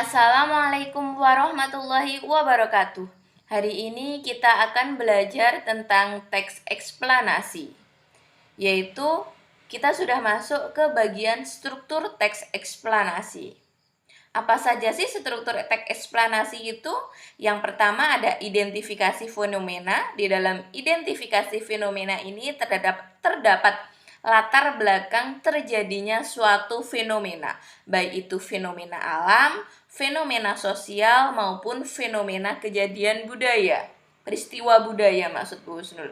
Assalamualaikum warahmatullahi wabarakatuh. Hari ini kita akan belajar tentang teks eksplanasi, yaitu kita sudah masuk ke bagian struktur teks eksplanasi. Apa saja sih struktur teks eksplanasi itu? Yang pertama ada identifikasi fenomena. Di dalam identifikasi fenomena ini terdapat latar belakang terjadinya suatu fenomena, baik itu fenomena alam, fenomena sosial, maupun fenomena kejadian budaya, peristiwa budaya maksud Bu Husnul.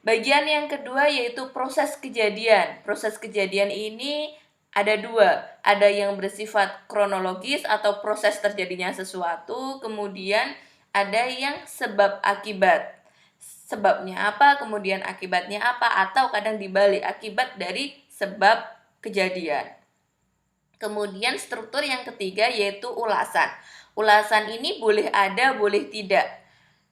Bagian yang kedua yaitu proses kejadian. Proses kejadian ini ada dua, ada yang bersifat kronologis atau proses terjadinya sesuatu, kemudian ada yang sebab akibat. Sebabnya apa, kemudian akibatnya apa, atau kadang dibalik akibat dari sebab kejadian. Kemudian struktur yang ketiga yaitu ulasan. Ulasan ini boleh ada, boleh tidak.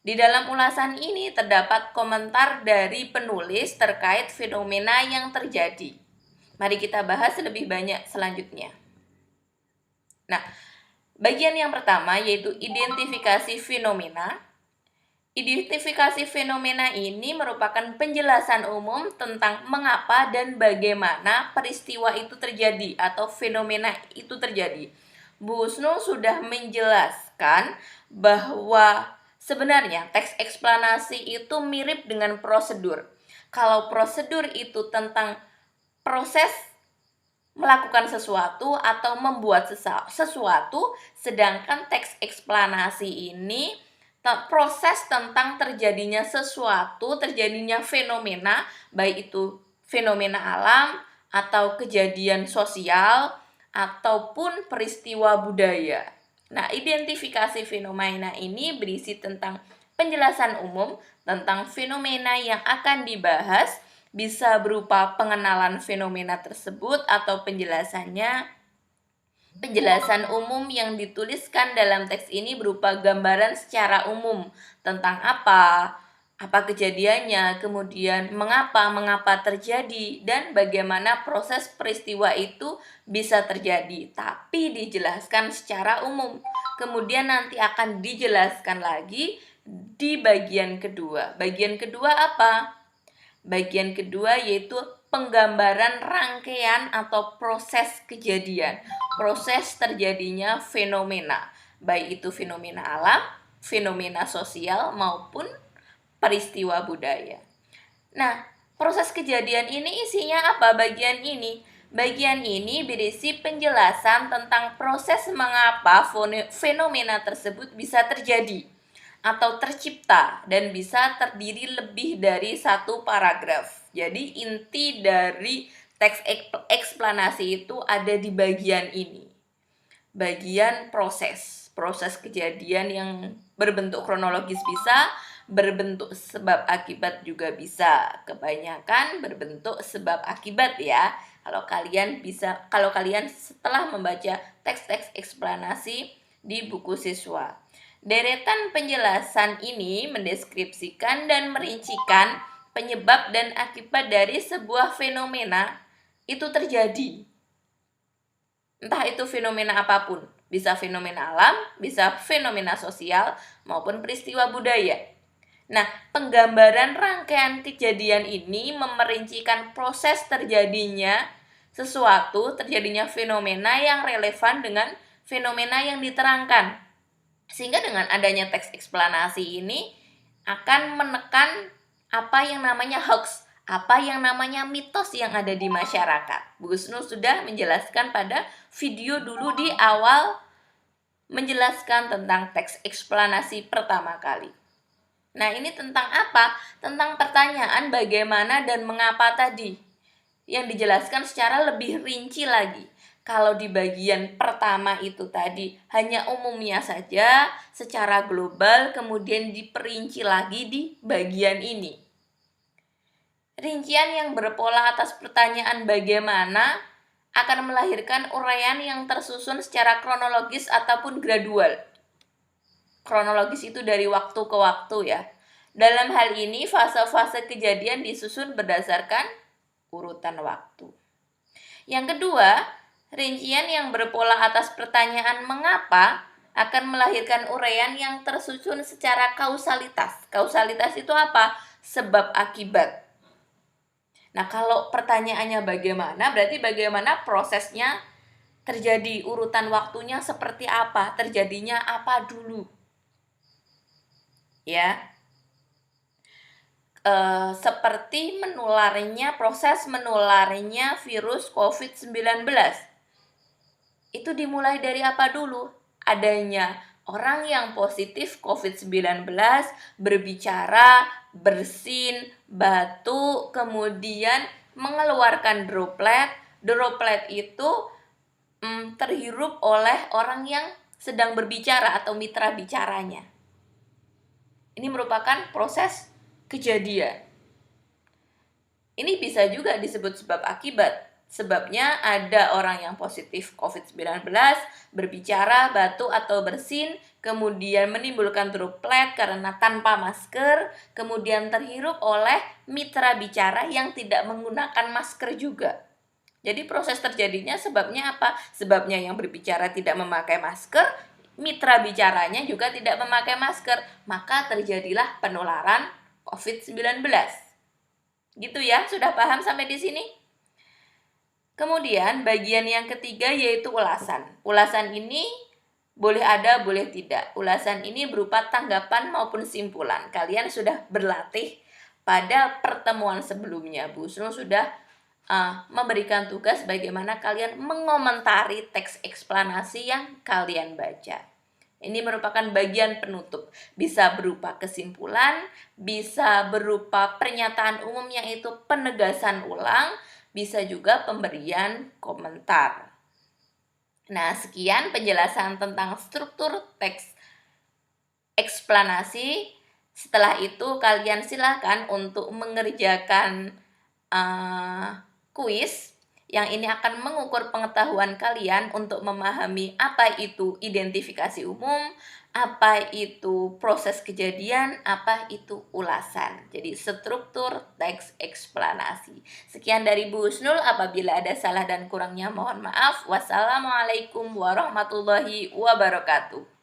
Di dalam ulasan ini terdapat komentar dari penulis terkait fenomena yang terjadi. Mari kita bahas lebih banyak selanjutnya. Nah, bagian yang pertama yaitu identifikasi fenomena. Identifikasi fenomena ini merupakan penjelasan umum tentang mengapa dan bagaimana peristiwa itu terjadi atau fenomena itu terjadi. Bu Husnul sudah menjelaskan bahwa sebenarnya teks eksplanasi itu mirip dengan prosedur. Kalau prosedur itu tentang proses melakukan sesuatu atau membuat sesuatu, sedangkan teks eksplanasi ini proses tentang terjadinya sesuatu, terjadinya fenomena, baik itu fenomena alam atau kejadian sosial ataupun peristiwa budaya. Nah, identifikasi fenomena ini berisi tentang penjelasan umum tentang fenomena yang akan dibahas, bisa berupa pengenalan fenomena tersebut atau penjelasannya. Penjelasan umum yang dituliskan dalam teks ini berupa gambaran secara umum tentang apa kejadiannya, kemudian mengapa terjadi, dan bagaimana proses peristiwa itu bisa terjadi, tapi dijelaskan secara umum. Kemudian nanti akan dijelaskan lagi di bagian kedua. Bagian kedua apa? Bagian kedua yaitu penggambaran rangkaian atau proses kejadian, proses terjadinya fenomena, baik itu fenomena alam, fenomena sosial, maupun peristiwa budaya. Nah, proses kejadian ini isinya apa? Bagian ini berisi penjelasan tentang proses mengapa fenomena tersebut bisa terjadi atau tercipta dan bisa terdiri lebih dari satu paragraf. Jadi inti dari teks eksplanasi itu ada di bagian ini. Bagian proses kejadian yang berbentuk kronologis bisa, berbentuk sebab akibat juga bisa. Kebanyakan berbentuk sebab akibat ya. Kalau kalian setelah membaca teks-teks eksplanasi di buku siswa. Deretan penjelasan ini mendeskripsikan dan merincikan penyebab dan akibat dari sebuah fenomena itu terjadi. Entah itu fenomena apapun, bisa fenomena alam, bisa fenomena sosial, maupun peristiwa budaya. Nah, penggambaran rangkaian kejadian ini memerincikan proses terjadinya sesuatu, terjadinya fenomena yang relevan dengan fenomena yang diterangkan. Sehingga dengan adanya teks eksplanasi ini akan menekan apa yang namanya hoax, apa yang namanya mitos yang ada di masyarakat. Bu Husnul sudah menjelaskan pada video dulu di awal menjelaskan tentang teks eksplanasi pertama kali. Nah, ini tentang apa? Tentang pertanyaan bagaimana dan mengapa tadi, yang dijelaskan secara lebih rinci lagi. Kalau di bagian pertama itu tadi hanya umumnya saja secara global, kemudian diperinci lagi di bagian ini. Rincian yang berpola atas pertanyaan bagaimana akan melahirkan uraian yang tersusun secara kronologis ataupun gradual. Kronologis itu dari waktu ke waktu ya. Dalam hal ini fase-fase kejadian disusun berdasarkan urutan waktu. Yang kedua, Rincian yang berpola atas pertanyaan mengapa akan melahirkan uraian yang tersusun secara kausalitas. Kausalitas itu apa? Sebab akibat. Nah, kalau pertanyaannya bagaimana, berarti bagaimana prosesnya terjadi, urutan waktunya seperti apa, terjadinya apa dulu. Ya. Seperti proses menularnya virus COVID-19. Itu dimulai dari apa dulu? Adanya orang yang positif COVID-19 berbicara, bersin, batuk, kemudian mengeluarkan droplet. Droplet itu terhirup oleh orang yang sedang berbicara atau mitra bicaranya. Ini merupakan proses kejadian. Ini bisa juga disebut sebab akibat. Sebabnya ada orang yang positif COVID-19 berbicara, batuk atau bersin, kemudian menimbulkan droplet karena tanpa masker, kemudian terhirup oleh mitra bicara yang tidak menggunakan masker juga. Jadi proses terjadinya sebabnya apa? Sebabnya yang berbicara tidak memakai masker, mitra bicaranya juga tidak memakai masker, maka terjadilah penularan COVID-19. Gitu ya, sudah paham sampai di sini? Kemudian bagian yang ketiga yaitu ulasan. Ulasan ini boleh ada, boleh tidak. Ulasan ini berupa tanggapan maupun simpulan. Kalian sudah berlatih pada pertemuan sebelumnya. Bu Husnul sudah memberikan tugas bagaimana kalian mengomentari teks eksplanasi yang kalian baca. Ini merupakan bagian penutup. Bisa berupa kesimpulan, bisa berupa pernyataan umum yaitu penegasan ulang, bisa juga pemberian komentar. Nah, sekian penjelasan tentang struktur teks eksplanasi. Setelah itu kalian silakan untuk mengerjakan kuis yang ini akan mengukur pengetahuan kalian untuk memahami apa itu identifikasi umum, apa itu proses kejadian, apa itu ulasan. Jadi struktur teks eksplanasi. Sekian dari Bu Husnul, apabila ada salah dan kurangnya mohon maaf. Wassalamualaikum warahmatullahi wabarakatuh.